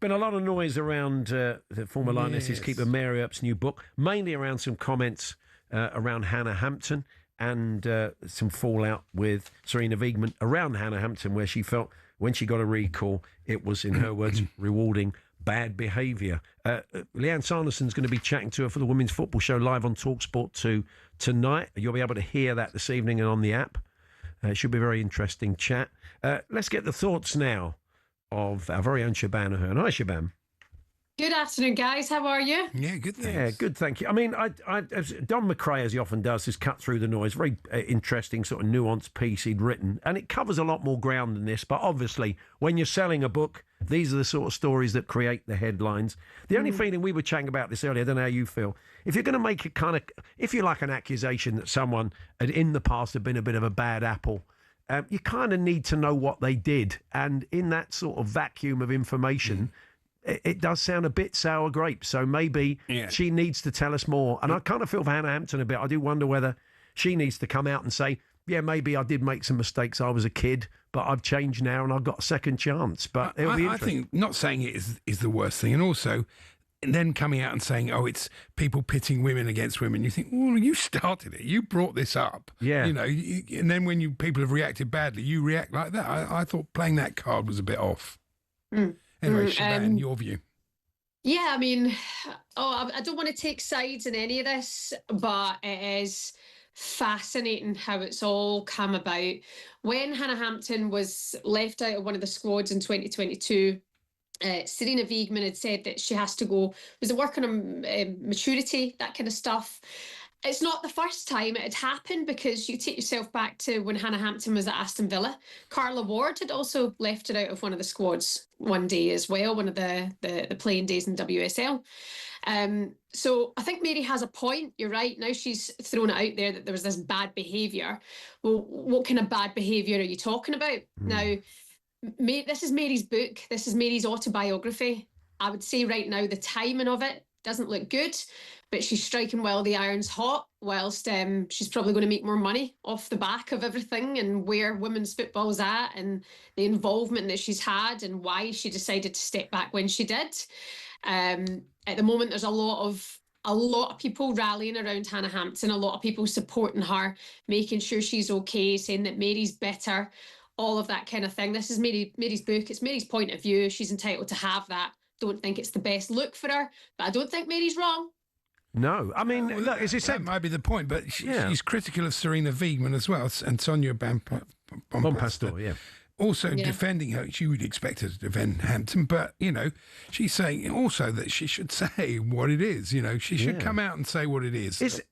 There's been a lot of noise around the former Lionesses keeper Mary Earps' new book, mainly around some comments around Hannah Hampton and some fallout with Sarina Wiegman around Hannah Hampton, where she felt when she got a recall, it was, in her words, rewarding bad behaviour. Leanne Sanderson's going to be chatting to her for the Women's Football Show live on talkSPORT 2 tonight. You'll be able to hear that this evening and on the app. It should be a very interesting chat. Let's get the thoughts now of our very own Shebahn Aherne. Hi, Shebahn. Good afternoon, guys. How are you? Yeah, good, thanks. Yeah, good, thank you. I mean, Don McRae, as he often does, has cut through the noise. Very interesting, sort of nuanced piece he'd written. And it covers a lot more ground than this. But obviously, when you're selling a book, these are the sort of stories that create the headlines. The only feeling, we were chatting about this earlier, I don't know how you feel, if you're going to make it kind of, if you like an accusation that someone had in the past had been a bit of a bad apple, you kind of need to know what they did. And in that sort of vacuum of information, it does sound a bit sour grapes. So maybe she needs to tell us more. And I kind of feel for Hannah Hampton a bit. I do wonder whether she needs to come out and say, yeah, maybe I did make some mistakes. I was a kid, but I've changed now and I've got a second chance. But it'll be interesting. I think not saying it is the worst thing. And also, and then coming out and saying, oh, it's people pitting women against women. You think, well, you started it. You brought this up. Yeah. You know, and then when people have reacted badly, you react like that. I thought playing that card was a bit off. Anyway, Shebahn, your view. Yeah, I mean, I don't want to take sides in any of this, but it is fascinating how it's all come about. When Hannah Hampton was left out of one of the squads in 2022, Sarina Wiegman had said that she has to go, was it working on maturity, that kind of stuff. It's not the first time it had happened, because you take yourself back to when Hannah Hampton was at Aston Villa. Carla Ward had also left her out of one of the squads one day as well, one of the playing days in WSL. So I think Mary has a point. You're right. Now she's thrown it out there that there was this bad behaviour. Well, what kind of bad behaviour are you talking about? Now, this is Mary's book. This is Mary's autobiography. I would say right now the timing of it doesn't look good, but she's striking while the iron's hot, whilst she's probably going to make more money off the back of everything and where women's football's at and the involvement that she's had and why she decided to step back when she did. At the moment, there's a lot of people rallying around Hannah Hampton, a lot of people supporting her, making sure she's okay, saying that Mary's better, all of that kind of thing. This is Mary's book. It's Mary's point of view. She's entitled to have that. Don't think it's the best look for her, but I don't think Mary's wrong. No, I mean, look, as you said, that might be the point, but she's critical of Sarina Wiegman as well, and Sonia Bompastor, yeah. Also defending her. You would expect her to defend Hampton, but, you know, she's saying also that she should say what it is. You know, she should come out and say what it is. Is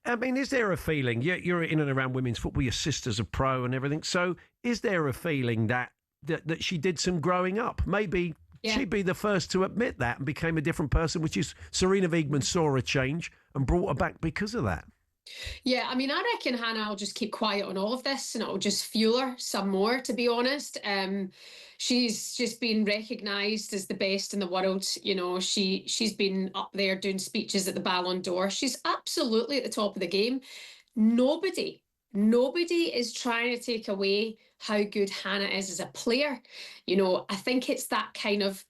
there a feeling, you're in and around women's football, your sister's a pro and everything, so is there a feeling that she did some growing up? Maybe she'd be the first to admit that and became a different person, which is Sarina Wiegman saw a change and brought her back because of that. Yeah, I mean, I reckon Hannah will just keep quiet on all of this and it'll just fuel her some more, to be honest. She's just been recognised as the best in the world. You know, she's been up there doing speeches at the Ballon d'Or. She's absolutely at the top of the game. Nobody is trying to take away how good Hannah is as a player. You know, I think it's that kind of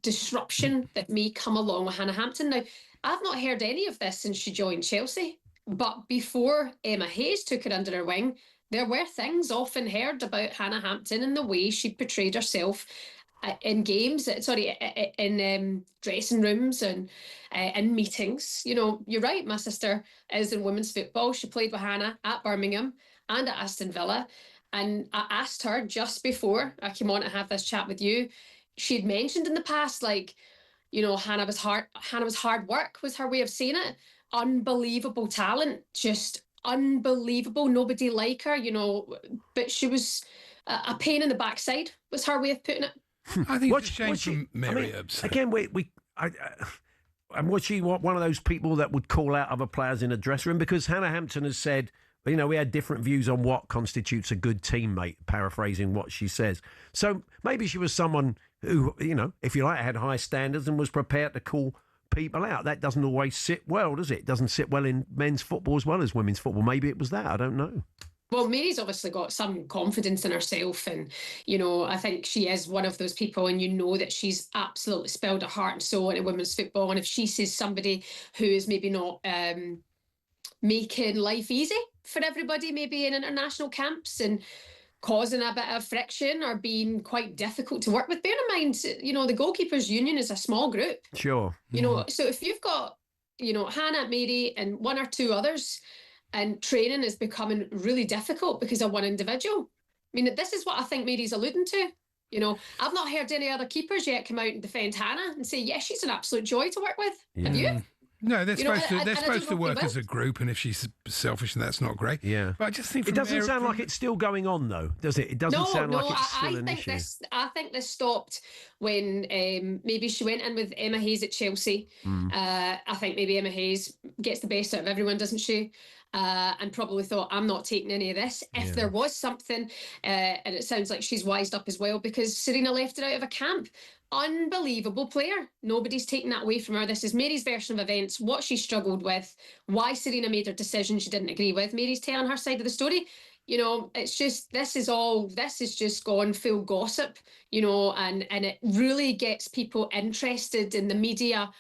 disruption that may come along with Hannah Hampton. Now, I've not heard any of this since she joined Chelsea, but before Emma Hayes took her under her wing, there were things often heard about Hannah Hampton and the way she portrayed herself in games, in dressing rooms and in meetings. You know, you're right, my sister is in women's football. She played with Hannah at Birmingham and at Aston Villa. And I asked her just before I came on to have this chat with you, she'd mentioned in the past, like, you know, Hannah was hard work was her way of saying it. Unbelievable talent, just unbelievable. Nobody like her, you know, but she was a pain in the backside was her way of putting it. I think it's a shame from Mary Earps. Again, and was she one of those people that would call out other players in a dressing room? Because Hannah Hampton has said, you know, we had different views on what constitutes a good teammate, paraphrasing what she says. So maybe she was someone who, you know, if you like, had high standards and was prepared to call people out. That doesn't always sit well, does it? It doesn't sit well in men's football as well as women's football. Maybe it was that. I don't know. Well, Mary's obviously got some confidence in herself, and I think she is one of those people, and that she's absolutely spilled her heart and soul into women's football. And if she sees somebody who is maybe not making life easy for everybody, maybe in international camps and causing a bit of friction or being quite difficult to work with, bear in mind, the goalkeepers union is a small group. Sure. So if you've got, Hannah, Mary, and one or two others, and training is becoming really difficult because of one individual. I mean, this is what I think Mary's alluding to. I've not heard any other keepers yet come out and defend Hannah and say, yeah, she's an absolute joy to work with. Yeah. Have you? No, they're supposed to work as a group, and if she's selfish, and that's not great. Yeah, but I just think it doesn't sound like it's still going on, though, does it? It doesn't sound like it's still an issue. I think this stopped when maybe she went in with Emma Hayes at Chelsea. I think maybe Emma Hayes gets the best out of everyone, doesn't she? And probably thought, I'm not taking any of this. If there was something, and it sounds like she's wised up as well, because Serena left her out of a camp. Unbelievable player. Nobody's taking that away from her. This is Mary's version of events, what she struggled with, why Serena made her decision she didn't agree with. Mary's telling her side of the story. It's just, this is just gone full gossip, and it really gets people interested in the media,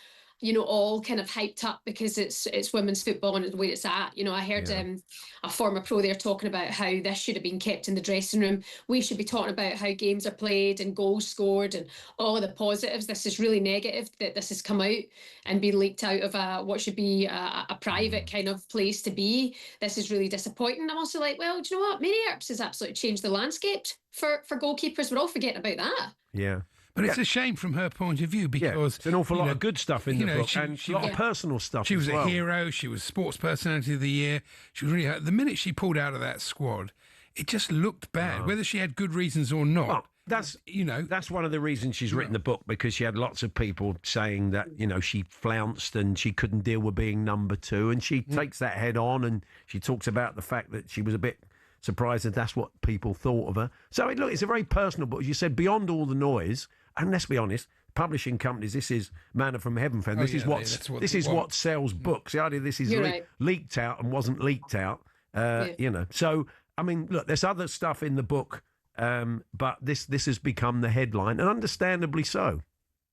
all kind of hyped up because it's women's football and the way it's at. I heard a former pro there talking about how this should have been kept in the dressing room. We should be talking about how games are played and goals scored and all of the positives. This is really negative that this has come out and been leaked out of what should be a private kind of place to be. This is really disappointing. I'm also like, well, do you know what? Mary Earps has absolutely changed the landscape for goalkeepers. We're all forgetting about that. Yeah. But it's a shame from her point of view because it's an awful lot of good stuff in the book and a lot of personal stuff. She was a hero. She was Sports Personality of the Year. She was really the minute she pulled out of that squad, it just looked bad. Whether she had good reasons or not. Well, that's one of the reasons she's written the book, because she had lots of people saying that she flounced and she couldn't deal with being number two, and she takes that head on, and she talks about the fact that she was a bit surprised that that's what people thought of her. So it's a very personal book, as you said, beyond all the noise. And let's be honest, publishing companies, this is manna from heaven, friend. This is what sells books. The idea this is leaked out and wasn't leaked out, So, I mean, look, there's other stuff in the book, but this has become the headline, and understandably so.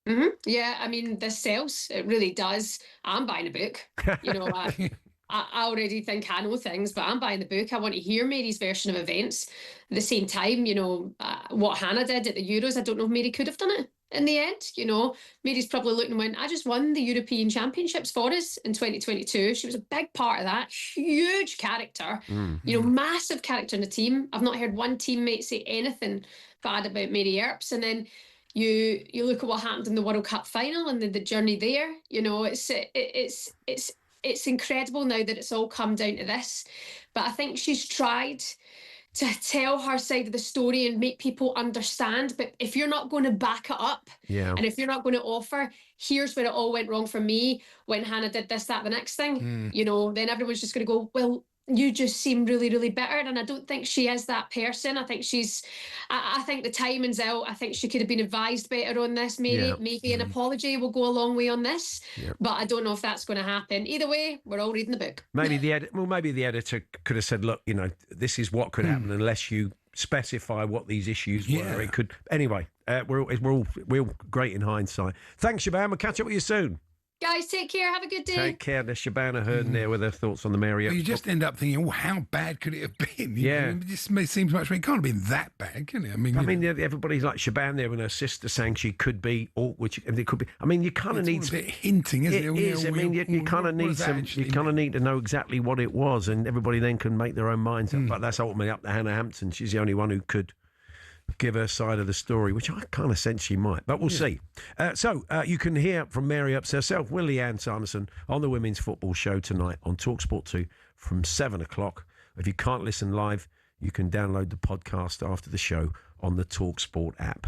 Mm-hmm. Yeah, I mean, this sells. It really does. I'm buying a book. I already think I know things, but I'm buying the book. I want to hear Mary's version of events. At the same time, what Hannah did at the Euros, I don't know if Mary could have done it in the end. Mary's probably looking and went, I just won the European Championships for us in 2022. She was a big part of that. Huge character, massive character in the team. I've not heard one teammate say anything bad about Mary Earps. And then you look at what happened in the World Cup final and the journey there. It's incredible now that it's all come down to this. But I think she's tried to tell her side of the story and make people understand. But if you're not going to back it up, and if you're not going to offer, here's where it all went wrong for me when Hannah did this, that, the next thing, then everyone's just going to go, well, you just seem really, really bitter. And I don't think she is that person. I think I think the timing's out. I think she could have been advised better on this, Mary. Maybe an apology will go a long way on this. But I don't know if that's going to happen. Either way, we're all reading the book. Maybe the editor could have said, look, this is what could happen unless you specify what these issues were. It could. Anyway, we're all great in hindsight. Thanks, Shebahn. We'll catch up with you soon. Guys, take care. Have a good day. Take care. There's Shebahn Aherne there with her thoughts on the Mary Earps. Well, you just end up thinking, how bad could it have been? It just seems much. It can't have been that bad, can it? I mean, everybody's like Shebahn there and her sister saying she could be, which it could be. I mean, you kind of need a bit hinting, isn't it? It is. I mean, you kind of need some. You kind of need to know exactly what it was, and everybody then can make their own minds up. But that's ultimately up to Hannah Hampton. She's the only one who could give her side of the story, which I kind of sense she might, but we'll see. So you can hear from Mary Earps herself, Leanne Sanderson, on the Women's Football Show tonight on talkSPORT 2 from 7 o'clock. If you can't listen live, you can download the podcast after the show on the talkSPORT app.